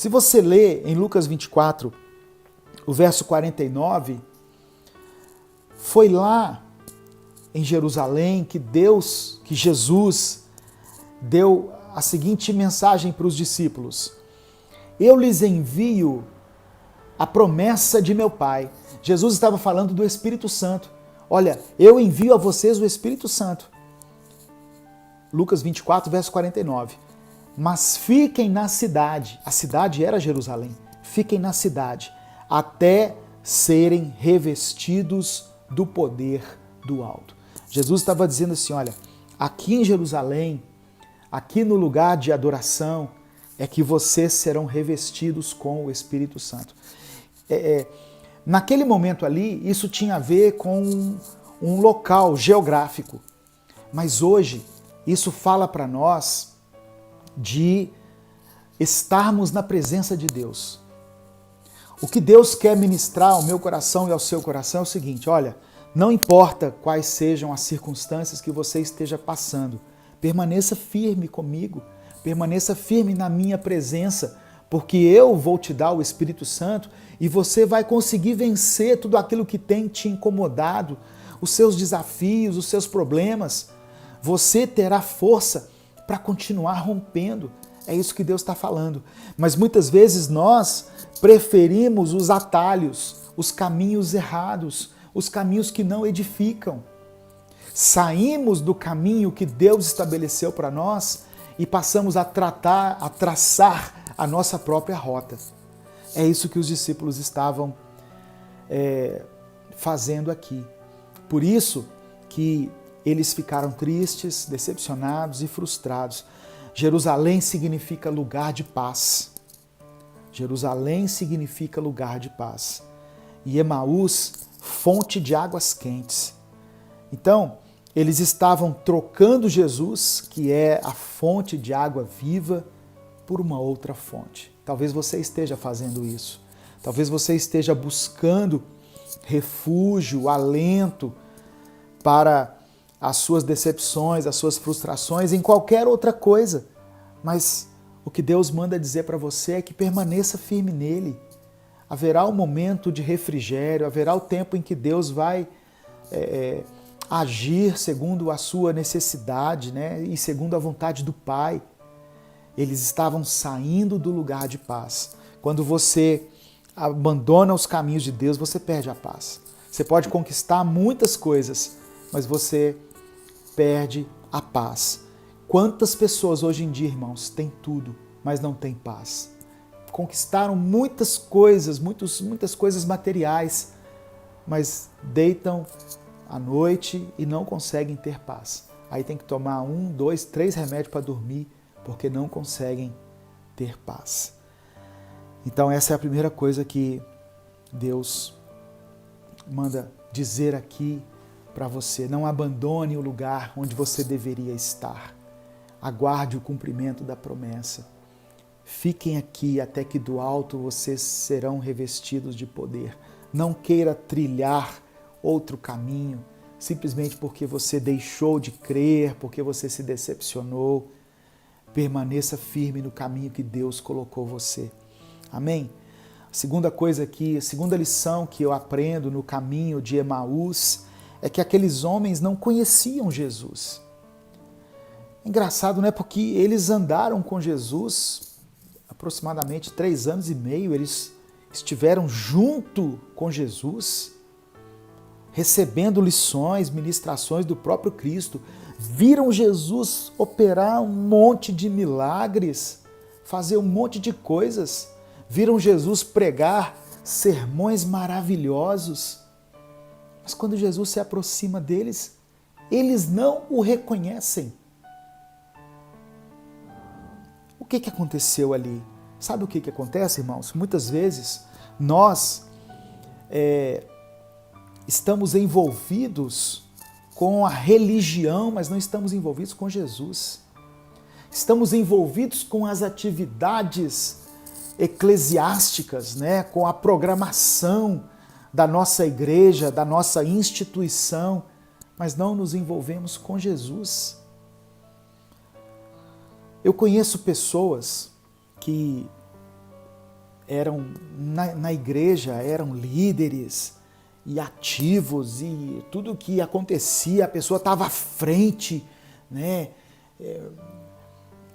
Se você ler em Lucas 24, o verso 49, foi lá em Jerusalém que Jesus deu a seguinte mensagem para os discípulos: eu lhes envio a promessa de meu Pai. Jesus estava falando do Espírito Santo. Olha, eu envio a vocês o Espírito Santo. Lucas 24, verso 49. Mas fiquem na cidade, a cidade era Jerusalém, fiquem na cidade, até serem revestidos do poder do alto. Jesus estava dizendo assim, olha, aqui em Jerusalém, aqui no lugar de adoração, é que vocês serão revestidos com o Espírito Santo. Naquele momento ali, isso tinha a ver com um local geográfico, mas hoje isso fala para nós de estarmos na presença de Deus. O que Deus quer ministrar ao meu coração e ao seu coração é o seguinte, olha, não importa quais sejam as circunstâncias que você esteja passando, permaneça firme comigo, permaneça firme na minha presença, porque eu vou te dar o Espírito Santo e você vai conseguir vencer tudo aquilo que tem te incomodado, os seus desafios, os seus problemas. Você terá força para continuar rompendo. É isso que Deus está falando. Mas muitas vezes nós preferimos os atalhos, os caminhos errados, os caminhos que não edificam. Saímos do caminho que Deus estabeleceu para nós e passamos a traçar a nossa própria rota. É isso que os discípulos estavam fazendo aqui. Por isso que eles ficaram tristes, decepcionados e frustrados. Jerusalém significa lugar de paz. Jerusalém significa lugar de paz. E Emaús, fonte de águas quentes. Então, eles estavam trocando Jesus, que é a fonte de água viva, por uma outra fonte. Talvez você esteja fazendo isso. Talvez você esteja buscando refúgio, alento para as suas decepções, as suas frustrações, em qualquer outra coisa. Mas o que Deus manda dizer para você é que permaneça firme nele. Haverá um momento de refrigério, haverá o tempo em que Deus vai agir segundo a sua necessidade, né? E segundo a vontade do Pai. Eles estavam saindo do lugar de paz. Quando você abandona os caminhos de Deus, você perde a paz. Você pode conquistar muitas coisas, mas você perde a paz. Quantas pessoas hoje em dia, irmãos, têm tudo, mas não têm paz? Conquistaram muitas coisas, muitas coisas materiais, mas deitam à noite e não conseguem ter paz. Aí tem que tomar 1, 2, 3 remédios para dormir, porque não conseguem ter paz. Então essa é a primeira coisa que Deus manda dizer aqui para você. Não abandone o lugar onde você deveria estar. Aguarde o cumprimento da promessa. Fiquem aqui até que do alto vocês serão revestidos de poder. Não queira trilhar outro caminho, simplesmente porque você deixou de crer, porque você se decepcionou. Permaneça firme no caminho que Deus colocou você. Amém? A segunda coisa aqui, a segunda lição que eu aprendo no caminho de Emaús é que aqueles homens não conheciam Jesus. Engraçado, né? Porque eles andaram com Jesus aproximadamente 3 anos e meio, eles estiveram junto com Jesus, recebendo lições, ministrações do próprio Cristo, viram Jesus operar um monte de milagres, fazer um monte de coisas, viram Jesus pregar sermões maravilhosos. Mas quando Jesus se aproxima deles, eles não o reconhecem. O que aconteceu ali? Sabe o que acontece, irmãos? Muitas vezes nós estamos envolvidos com a religião, mas não estamos envolvidos com Jesus. Estamos envolvidos com as atividades eclesiásticas, né? Com a programação da nossa igreja, da nossa instituição, mas não nos envolvemos com Jesus. Eu conheço pessoas que na igreja, eram líderes e ativos, e tudo que acontecia, a pessoa estava à frente, né?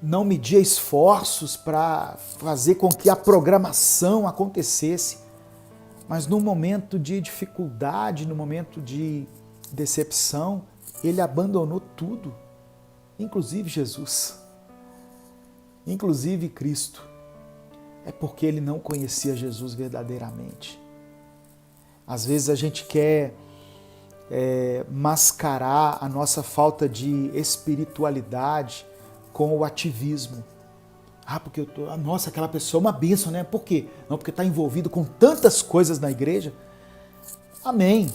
Não media esforços para fazer com que a programação acontecesse. Mas no momento de dificuldade, no momento de decepção, ele abandonou tudo, inclusive Jesus, inclusive Cristo. É porque ele não conhecia Jesus verdadeiramente. Às vezes a gente quer mascarar a nossa falta de espiritualidade com o ativismo. Porque nossa, aquela pessoa é uma bênção, né? Por quê? Não, porque está envolvido com tantas coisas na igreja. Amém.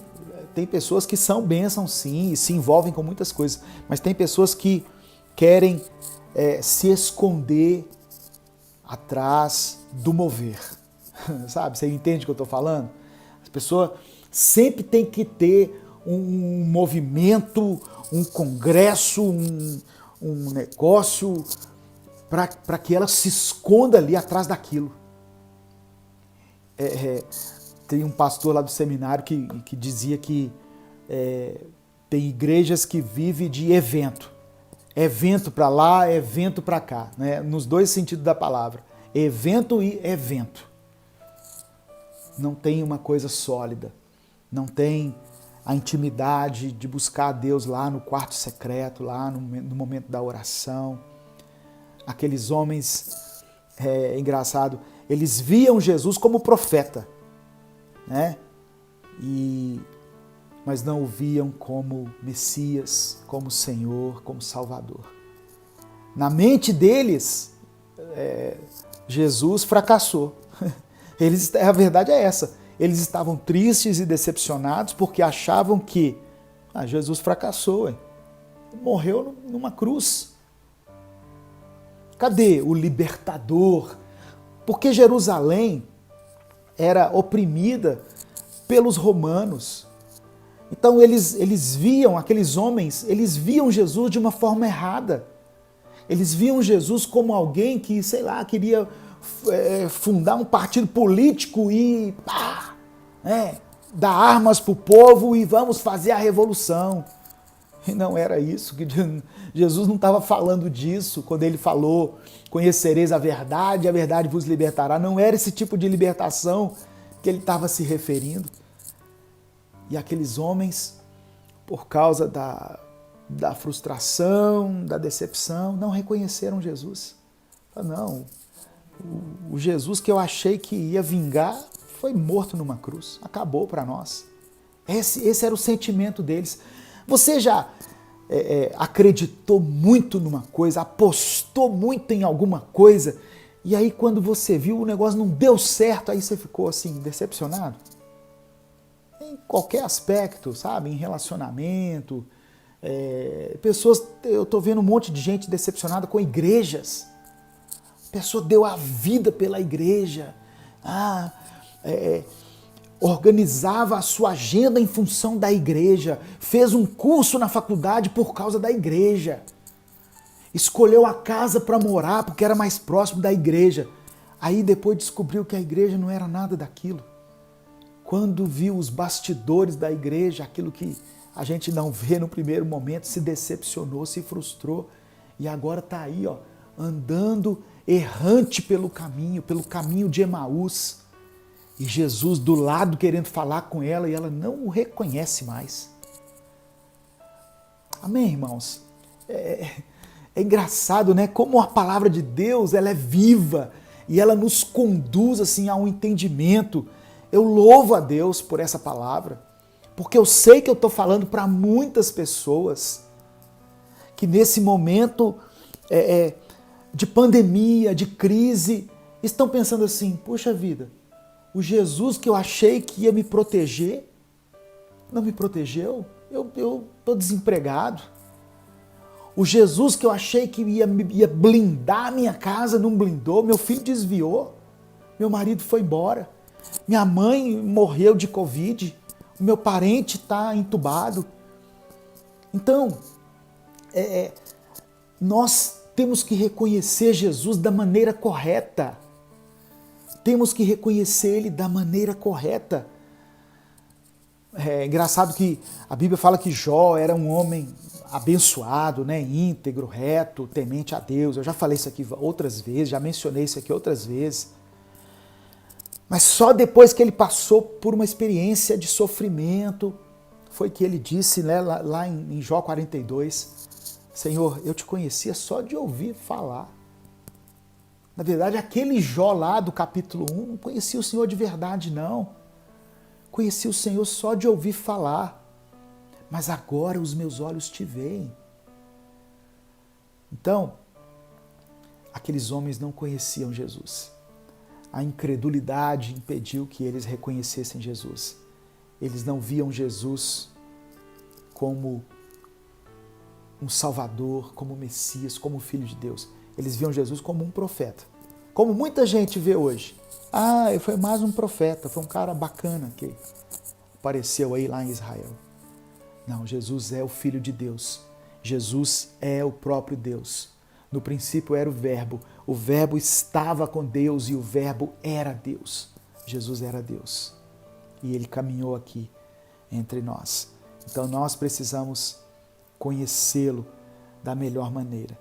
Tem pessoas que são bênçãos, sim, e se envolvem com muitas coisas, mas tem pessoas que querem se esconder atrás do mover. Sabe? Você entende o que eu estou falando? As pessoas sempre tem que ter um movimento, um congresso, um negócio para que ela se esconda ali atrás daquilo. Tem um pastor lá do seminário que dizia que tem igrejas que vivem de evento. Evento para lá, evento para cá, né? Nos dois sentidos da palavra. Evento e evento. Não tem uma coisa sólida. Não tem a intimidade de buscar a Deus lá no quarto secreto, lá no momento da oração. Aqueles homens, engraçado, eles viam Jesus como profeta, né? Mas não o viam como Messias, como Senhor, como Salvador. Na mente deles, Jesus fracassou. A verdade é essa. Eles estavam tristes e decepcionados porque achavam que Jesus fracassou, morreu numa cruz. Cadê o libertador? Porque Jerusalém era oprimida pelos romanos. Então eles viam, aqueles homens, eles viam Jesus de uma forma errada. Eles viam Jesus como alguém que, sei lá, queria fundar um partido político e dar armas para o povo e vamos fazer a revolução. E não era isso, que Jesus não estava falando disso quando ele falou: conhecereis a verdade vos libertará. Não era esse tipo de libertação que ele estava se referindo. E aqueles homens, por causa da frustração, da decepção, não reconheceram Jesus. Não, o Jesus que eu achei que ia vingar foi morto numa cruz, acabou para nós. Esse era o sentimento deles. Você já acreditou muito numa coisa, apostou muito em alguma coisa, e aí quando você viu o negócio não deu certo, aí você ficou assim, decepcionado? Em qualquer aspecto, sabe? Em relacionamento. Pessoas, eu estou vendo um monte de gente decepcionada com igrejas. A pessoa deu a vida pela igreja. Organizava a sua agenda em função da igreja, fez um curso na faculdade por causa da igreja, escolheu a casa para morar porque era mais próximo da igreja. Aí depois descobriu que a igreja não era nada daquilo. Quando viu os bastidores da igreja, aquilo que a gente não vê no primeiro momento, se decepcionou, se frustrou e agora está aí, andando errante pelo caminho de Emaús. E Jesus do lado querendo falar com ela e ela não o reconhece mais. Amém, irmãos? É engraçado, né? Como a palavra de Deus, ela é viva e ela nos conduz assim a um entendimento. Eu louvo a Deus por essa palavra, porque eu sei que eu estou falando para muitas pessoas que nesse momento de pandemia, de crise, estão pensando assim: puxa vida, o Jesus que eu achei que ia me proteger, não me protegeu, eu estou desempregado. O Jesus que eu achei que ia blindar a minha casa, não blindou, meu filho desviou, meu marido foi embora, minha mãe morreu de Covid, o meu parente está entubado. Então, nós temos que reconhecer Jesus da maneira correta. temos que reconhecer Ele da maneira correta. É engraçado que a Bíblia fala que Jó era um homem abençoado, né? Íntegro, reto, temente a Deus. Eu já falei isso aqui outras vezes, já mencionei isso aqui outras vezes. Mas só depois que ele passou por uma experiência de sofrimento, foi que ele disse, né, lá em Jó 42, Senhor, eu te conhecia só de ouvir falar. Na verdade, aquele Jó lá do capítulo 1 não conhecia o Senhor de verdade, não. Conhecia o Senhor só de ouvir falar. Mas agora os meus olhos te veem. Então, aqueles homens não conheciam Jesus. A incredulidade impediu que eles reconhecessem Jesus. Eles não viam Jesus como um Salvador, como Messias, como Filho de Deus. Eles viam Jesus como um profeta. Como muita gente vê hoje. Ah, foi mais um profeta, foi um cara bacana que apareceu aí lá em Israel. Não, Jesus é o Filho de Deus. Jesus é o próprio Deus. No princípio era o Verbo estava com Deus e o Verbo era Deus. Jesus era Deus e Ele caminhou aqui entre nós. Então nós precisamos conhecê-lo da melhor maneira.